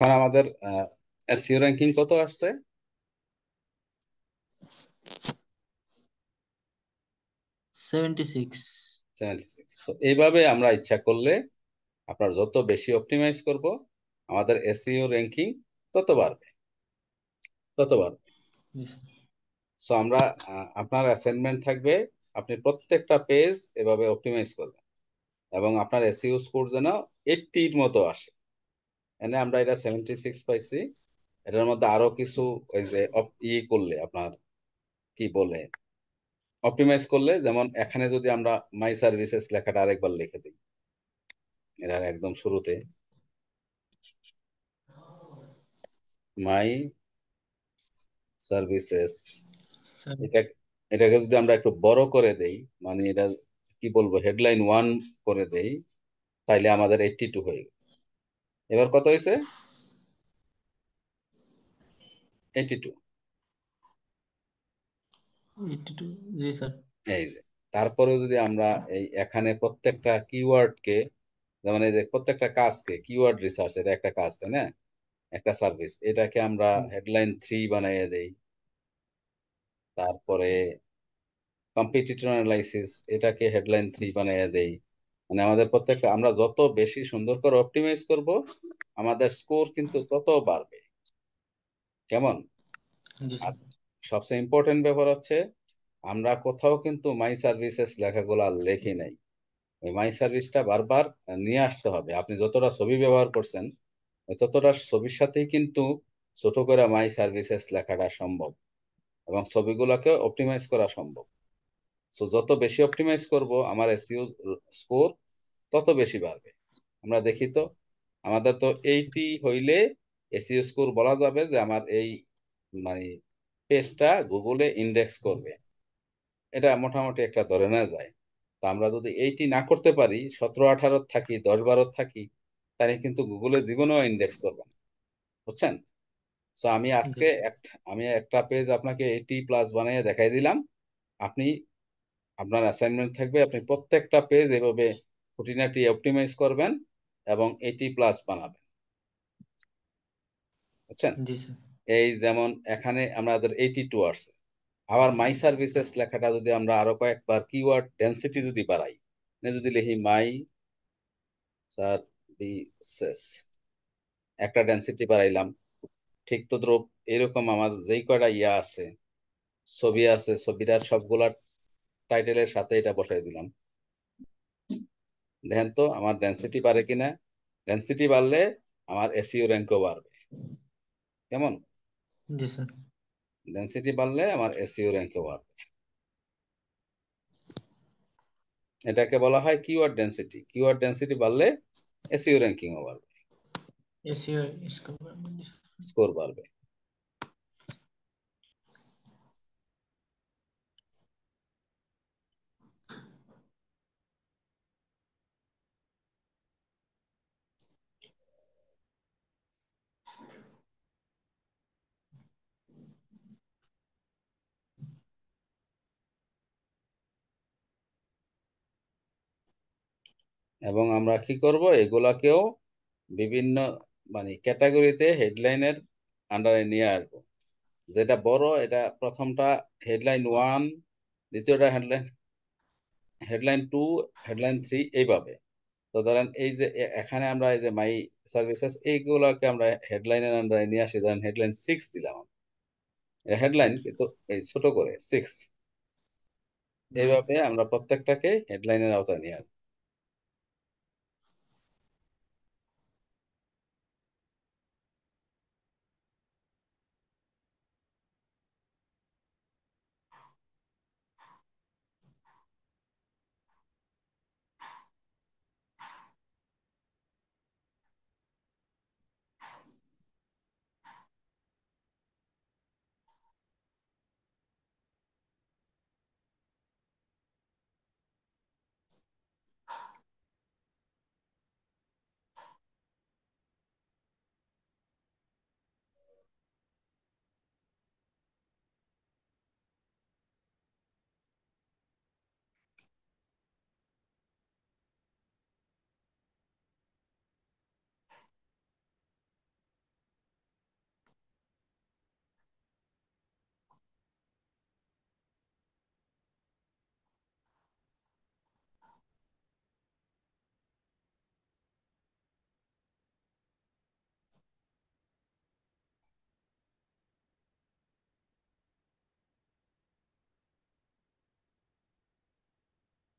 এখন আমাদের SEO ranking কত আসছে? 76। 76। এইভাবে আমরা ইচ্ছা করলে আপনার যত বেশি অপটিমাইজ করব আমাদের এসইও র্যাঙ্কিং তত বাড়বে, তত বাড়বে। জি স্যার। সো আমরা আপনার অ্যাসাইনমেন্ট থাকবে, আপনি প্রত্যেকটা পেজ এভাবে অপটিমাইজ করবেন এবং আপনার এসইও স্কোর যেন 80-র মতো আসে। এনে আমরা এটা 76 পাইছি। এটার মধ্যে আরো কিছু ওই যে করলে আপনার কি বলে অপটিমাইজ করলে, যেমন এখানে যদি আমরা মাই সার্ভিসেস লেখাটা আরেকবার লিখে দিই, এর একদম শুরুতে মাই সার্ভিসেস, স্যার। এটা এটাকে যদি আমরা একটু বড় করে দেই, মানে এটা কি বলবো হেডলাইন 1 করে দেই, তাইলে আমাদের 82 হয়ে গেল। এবার কত হয়েছে? 82। 82। জি স্যার। এই যে, তারপরে যদি আমরা এই এখানে প্রত্যেকটা কিওয়ার্ডকে, যেমন এই যে প্রত্যেকটা কাজকে কিওয়ার্ড রিসার্চ, এটা একটা কাজ তাই না, একটা সার্ভিস, এটাকে আমরা হেডলাইন 3 বানিয়ে দেই। তারপরে কম্পিটিটর অ্যানালাইসিস, এটাকে হেডলাইন 3 বানিয়ে দেই। মানে আমাদের প্রত্যেকটা আমরা যত বেশি সুন্দর করে অপটিমাইজ করব আমাদের স্কোর কিন্তু তত বাড়বে। কেমন? জি আর স্যার। সবচেয়ে ইম্পর্টেন্ট ব্যাপার হচ্ছে আমরা কোথাও কিন্তু মাই সার্ভিসেস লেখাগুলা লেখি নাই। ওই মাই সার্ভিসটা বারবার নিয়ে আসতে হবে। আপনি যতটা ছবি ব্যবহার করছেন ওই ততটা ছবির সাথেই কিন্তু ছোট করে মাই সার্ভিসেস লেখাটা সম্ভব এবং ছবিগুলোকে অপটিমাইজ করা সম্ভব। সো যত বেশি অপটিমাইজ করব আমার এসইও স্কোর তত বেশি বাড়বে। আমরা দেখি তো, আমাদের তো 80 হইলে এসইও স্কোর বলা যাবে যে আমার এই মানে পেজটা গুগলে ইন্ডেক্স করবে, এটা মোটামুটি একটা ধরে নেওয়া যায়। তো আমরা যদি 80 না করতে পারি, 17-18 থাকি, 10-12 থাকি, তাহলে কিন্তু গুগলে জীবনেও ইন্ডেক্স করবে না। বুঝছেন? সো জি আমি একটা পেজ আপনাকে 80+ বানিয়ে দেখাই দিলাম। আপনি, আপনার অ্যাসাইনমেন্ট থাকবে আপনি প্রত্যেকটা পেজ এভাবে খুঁটিনাটি অপটিমাইজ করবেন এবং 80+ বানাবেন। বুঝছেন? জি স্যার। এই যেমন এখানে আমাদের 82 আসছে। আবার মাই সার্ভিসেস লেখাটা যদি আমরা আরো কয়েকবার কিওয়ার্ড ডেনসিটি যদি বাড়াই, যদি লিখি মাই সার্ভিসেস, একটা ডেনসিটি বাড়াইলাম, ঠিক তো দ্রুপ এরকম আমার যেই কয়টা ইয়া আছে, ছবি আছে, ছবিটার সবগুলা টাইটেলের সাথে এটা বসাই দিলাম। দেখেন তো আমার ডেনসিটি বাড়ে কিনা। ডেনসিটি বাড়লে আমার এসইও র্যাঙ্কও বাড়বে। কেমন? জি স্যার। ডেনসিটি বাড়লে আমার এসইও র্যাঙ্কও বাড়বে। এটাকে বলা হয় কিওয়ার্ড ডেনসিটি। কিওয়ার্ড ডেনসিটি বাড়লে এসইও র্যাঙ্কিংও বাড়বে, এসিও স্কোর। স্কোর বাড়বে। এবং আমরা কি করব, এগুলাকেও বিভিন্ন মানে ক্যাটাগরিতে হেডলাইনের আন্ডারে নিয়ে আসবো। যেটা বড় এটা প্রথমটা হেডলাইন 1, দ্বিতীয়টা হেডলাইন হেডলাইন 2, হেডলাইন 3, এইভাবে। তো ধরেন এই যে এখানে আমরা এই যে মাই সার্ভিসেস এইগুলোকে আমরা হেডলাইনের আন্ডারে নিয়ে আসি, ধরেন হেডলাইন 6 দিলাম। হেডলাইন কিন্তু এই ছোট করে 6, জি এইভাবে আমরা প্রত্যেকটাকে হেডলাইনের আওতায় নিয়ে আসবো।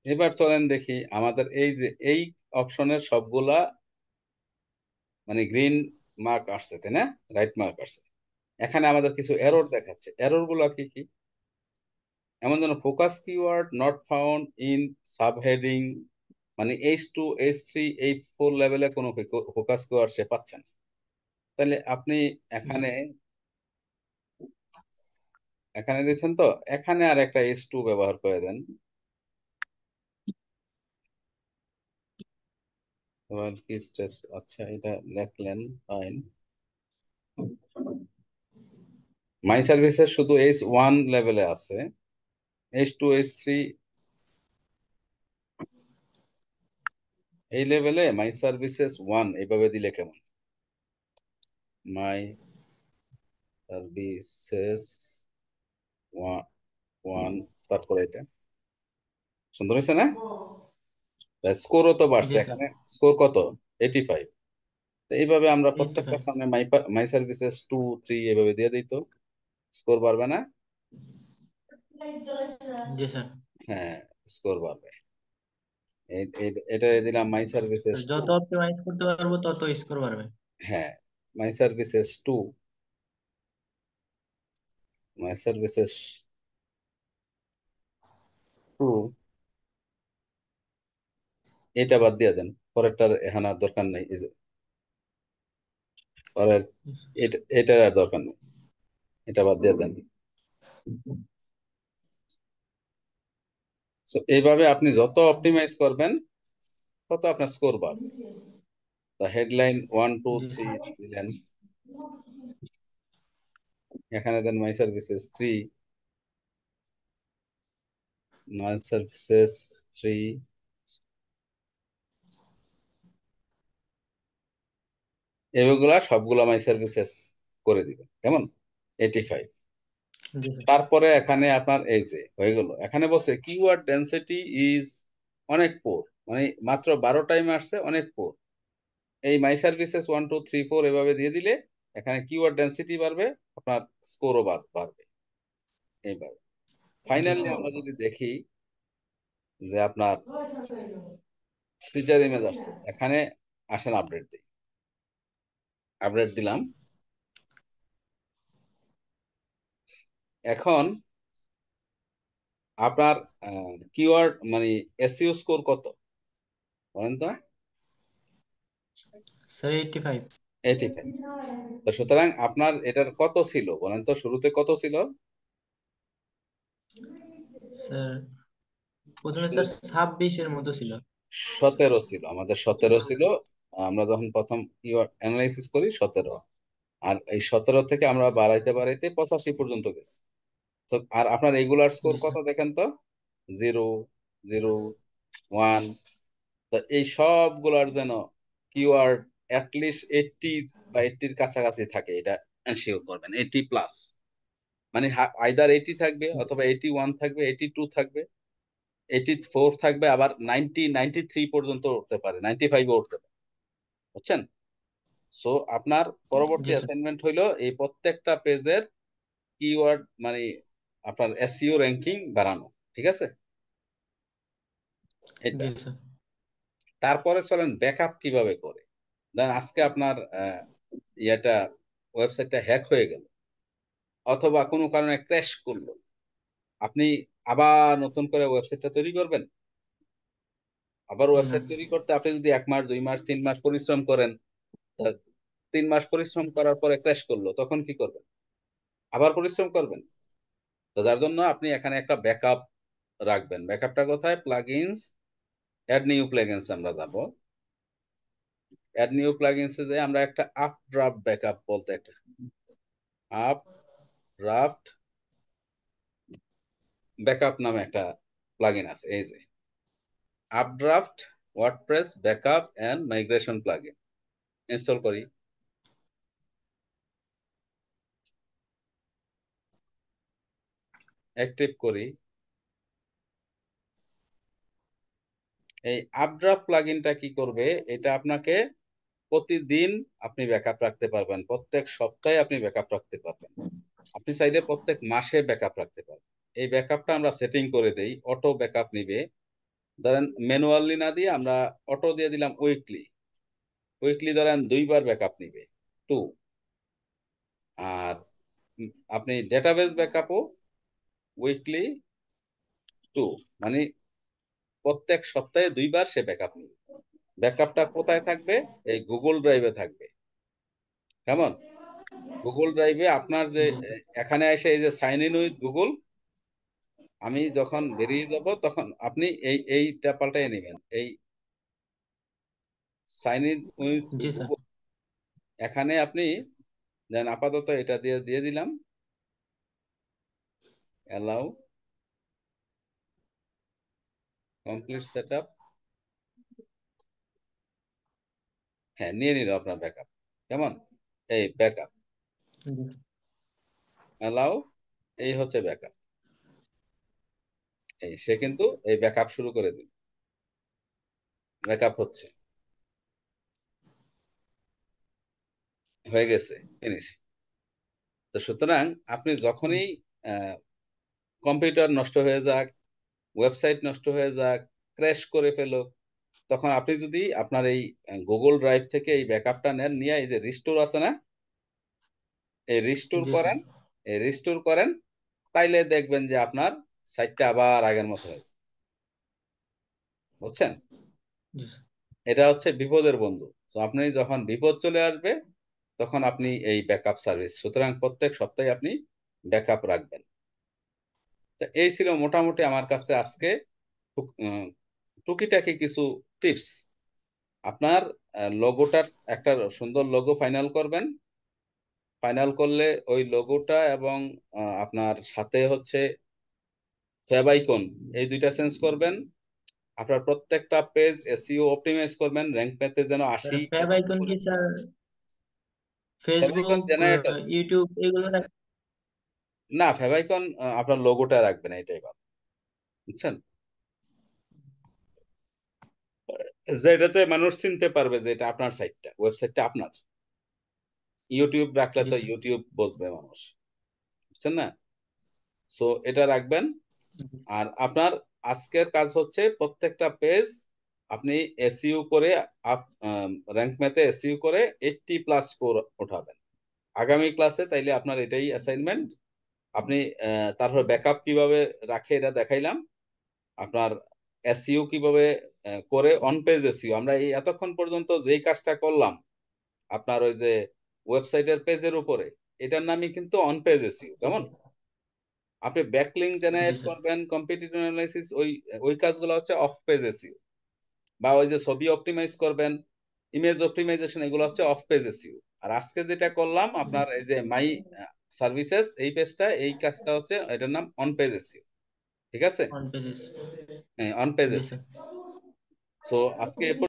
এবার চলেন দেখি আমাদের এই যে এই অপশনের সবগুলা মানে গ্রিন মার্ক আসছে, তাই না? রাইট মার্ক আসছে। এখানে আমাদের কিছু এরর দেখাচ্ছে। এরর গুলা কি কি? এমন যেন focus keyword not found in subheading, মানে H2 H3 এই 4 লেভেলে কোনো ফোকাস কিওয়ার্ড সে পাচ্ছে না। তাহলে আপনি এখানে এখানে দিচ্ছেন তো, এখানে আর একটা H2 ব্যবহার করে দেন। এবার কি স্টেপস, আচ্ছা এটা লিখলেন, ফাইন। মাই সার্ভিসেস শুধু H1 লেভেলে আছে, H2 H3 এই লেভেলে মাই সার্ভিসেস 1 এইভাবে দিলে কেমন? মাই সার্ভিসেস 1, তারপরে এটা সুন্দর হয়েছে না? স্কোরও তো বাড়ছে জি স্যার। এখানে। স্কোর কত? 85। তো এইভাবে আমরা এইটটি প্রত্যেকটা ফাইভ সামনে মাই মাই সার্ভিসেস 2 3 এভাবে দিয়ে দিই, তো স্কোর বাড়বে না? জি স্যার। হ্যাঁ, স্কোর বাড়বে। এটা দিলাম মাই সার্ভিসেস স্যার 2। যত অপটিমাইজ করতে পারবো তত স্কোর বাড়বে। হ্যাঁ, মাই সার্ভিসেস 2, মাই সার্ভিসেস 2 এটা বাদ দিয়ে দেন, পরেরটার এখানে আর দরকার নেই। এই যে পরের এটার আর দরকার নেই, এটা বাদ দিয়ে দেন। So, এইভাবে আপনি যত অপটিমাইজ করবেন তত আপনার স্কোর বাড়বে। তা হেডলাইন 1 2 জি 3 স্যার। দিলেন, এখানে দেন মাই সার্ভিসেস 3, মাই সার্ভিসেস 3, এগুলা সবগুলা মাই সার্ভিসেস করে দিবেন কেমন, 85। জি স্যার। তারপরে এখানে আপনার এই যে হয়ে গেল, এখানে বলছে কিওয়ার্ড ডেনসিটি ইজ অনেক পোর, মানে মাত্র 12 টাইম আসছে, অনেক পোর। এই মাই সার্ভিসেস 1 2 3 4 এভাবে দিয়ে দিলে এখানে কিওয়ার্ড ডেনসিটি বাড়বে, আপনার স্কোরও বাড়বে। এইভাবে জি ফাইনালি স্যার। আমরা যদি দেখি যে আপনার ফিচার ইমেজ আসছে, এখানে আসেন আপডেট দিই। আপডেট দিলাম। এখন আপনার কিওয়ার্ড মানে এসইও স্কোর কত বলেন তো? স্যার 85। 85। তো সুতরাং আপনার এটার কত ছিল বলেন তো, শুরুতে কত ছিল? স্যার প্রথমে শুরু স্যার 26-এর মতো ছিল। 17 ছিল, আমাদের 17 ছিল। আমরা যখন প্রথম কিওয়ার্ড অ্যানালাইসিস করি 17, আর এই 17 থেকে আমরা বাড়াইতে বাড়াইতে 85 পর্যন্ত গেছি। তো আর আপনার রেগুলার স্কোর জি কত স্যার। দেখেন তো? 0 0 1। তো এই সবগুলার যেন কিওয়ার্ড অ্যাটলিস্ট 80 বা 80-র কাছাকাছি থাকে, এটা এনশিওর করবেন। 80+, মানে আইদার 80 থাকবে, অথবা 81 থাকবে, 82 থাকবে, 84 থাকবে, আবার 90 93 পর্যন্ত উঠতে পারে, 95-ও উঠতে পারে। বুঝছেন? সো আপনার পরবর্তী জি স্যার। অ্যাসাইনমেন্ট হইলো এই প্রত্যেকটা পেজের কিওয়ার্ড মানে আপনার এসইও র্যাঙ্কিং বাড়ানো। ঠিক আছে? এটা। জি স্যার। তারপরে চলেন ব্যাকআপ কিভাবে করে। দেন আজকে আপনার ইয়েটা ওয়েবসাইটটা হ্যাক হয়ে গেল, অথবা কোনো কারণে ক্র্যাশ করলো, আপনি আবার নতুন করে ওয়েবসাইটটা তৈরি করবেন। আবার না। ওয়েবসাইট তৈরি করতে আপনি যদি 1 মাস 2 মাস 3 মাস পরিশ্রম করেন, তা 3 মাস পরিশ্রম করার পরে ক্র্যাশ করলো, তখন কি করবেন? আবার পরিশ্রম করবেন। তো যার জন্য আপনি এখানে একটা ব্যাকআপ রাখবেন। ব্যাকআপটা কোথায়? প্লাগইনস, অ্যাড নিউ প্লাগইনস আমরা যাব। অ্যাড নিউ প্লাগইনসে যে আমরা একটা আপ ড্রাফট ব্যাকআপ বলতে একটা আপ ড্রাফট ব্যাকআপ নামে একটা প্লাগইন আছে। এই যে Updraft WordPress backup and migration plugin, install করি। অ্যাক্টিভ করি। এই আপড্রাফট প্লাগইনটা কি করবে? এটা আপনাকে প্রতিদিন আপনি ব্যাকআপ রাখতে পারবেন, প্রত্যেক সপ্তাহে আপনি ব্যাকআপ রাখতে পারবেন, আপনি চাইলে প্রত্যেক মাসে ব্যাকআপ রাখতে পারবেন। এই ব্যাকআপটা আমরা সেটিং করে দেই, অটো ব্যাকআপ নিবে ধরেন ম্যানুয়ালি না দিয়ে আমরা অটো দিয়ে দিলাম উইকলি। উইকলি ধরেন 2 বার ব্যাকআপ নিবে, 2। আর আপনি ডেটাবেস ব্যাকআপও উইকলি 2, মানে প্রত্যেক সপ্তাহে 2 বার সে ব্যাকআপ নিবে। ব্যাকআপটা কোথায় থাকবে? এই গুগল ড্রাইভে থাকবে। কেমন? গুগল ড্রাইভে আপনার যে জি স্যার। এখানে এসে এই যে সাইন ইন উইথ গুগল, আমি যখন বেরিয়ে যাব তখন আপনি এইটা পাল্টাই নেবেন, এই সাইন ইন উইথ জি স্যার। গুগল। এখানে আপনি দেন আপাতত এটা দিয়ে দিয়ে দিলাম অ্যালাউ কমপ্লিট সেটআপ। হ্যাঁ, নিয়ে নিল আপনার ব্যাকআপ। কেমন? এই ব্যাকআপ জি স্যার। অ্যালাউ, এই হচ্ছে ব্যাকআপ। এই সে কিন্তু এই ব্যাকআপ শুরু করে দিল, ব্যাকআপ হচ্ছে, হয়ে গেছে, ফিনিশ। তো সুতরাং আপনি যখনই কম্পিউটার নষ্ট হয়ে যাক, ওয়েবসাইট নষ্ট হয়ে যাক, ক্র্যাশ করে ফেলো, তখন আপনি যদি আপনার এই গুগল ড্রাইভ থেকে এই ব্যাকআপটা নেন, নিয়ে এই যে রিস্টোর আছে না, এই রিস্টোর জি স্যার। করেন, এই রিস্টোর করেন, তাইলে দেখবেন যে আপনার সাইটটা আবার আগের মতো হয়ে যায়। বুঝছেন? জি স্যার। এটা হচ্ছে বিপদের বন্ধু। তো আপনি যখন বিপদ চলে আসবে তখন আপনি এই ব্যাকআপ সার্ভিস, সুতরাং প্রত্যেক সপ্তাহে আপনি ব্যাকআপ রাখবেন। তো এই ছিল মোটামুটি আমার কাছে আজকে টুকিটাকি কিছু টিপস। আপনার লোগোটার একটা সুন্দর লোগো ফাইনাল করবেন। ফাইনাল করলে ওই লোগোটা এবং আপনার সাথে হচ্ছে ফেভ আইকন, এই দুইটা চেঞ্জ করবেন। আপনার প্রত্যেকটা পেজ এসইও অপটিমাইজ করবেন, র্যাঙ্ক পেতে যেন স্যার 80 ফ্যাব এবং আইকন উপরে। কি sir fave icon Facebook, generator YouTube এগুলো না, ফেভ আইকন আপনার লোগোটা রাখবেন, এটাই ভালো। বুঝছেন? যেটাতে মানুষ চিনতে পারবে যে এটা আপনার সাইটটা, ওয়েবসাইটটা আপনার। ইউটিউব রাখলে জি তো স্যার। ইউটিউব বুঝবে মানুষ। বুঝছেন না? সো এটা রাখবেন। আর আপনার আজকের কাজ হচ্ছে প্রত্যেকটা পেজ আপনি এসইও করে র্যাঙ্ক ম্যাথে এসইও করে 80+ স্কোর উঠাবেন আগামী ক্লাসে। তাইলে আপনার এটাই অ্যাসাইনমেন্ট। আপনি তারপর ব্যাকআপ কিভাবে রাখে এটা দেখাইলাম। আপনার এসইও কিভাবে করে অন পেজ এসইও, আমরা এই এতক্ষণ পর্যন্ত যেই কাজটা করলাম আপনার ওই যে ওয়েবসাইটের পেজের উপরে, এটার নামই কিন্তু অন পেজ এসইও। কেমন? আপনি ব্যাকলিংক জি জেনারেট স্যার। করবেন, কম্পিটিটিভ অ্যানালাইসিস, ওই ওই কাজগুলো হচ্ছে অফ পেজ এসইও। বা ওই যে ছবি অপটিমাইজ করবেন, ইমেজ অপটিমাইজেশন, এগুলো হচ্ছে অফ পেজ এসইও। আর আজকে যেটা করলাম আপনার এই যে মাই সার্ভিসেস, এই পেজটা, এই কাজটা হচ্ছে এটার নাম অন পেজ এসইও। ঠিক আছে? On pages. হ্যাঁ, অন পেজ জি এসইও। স্যার। সো আজকে এ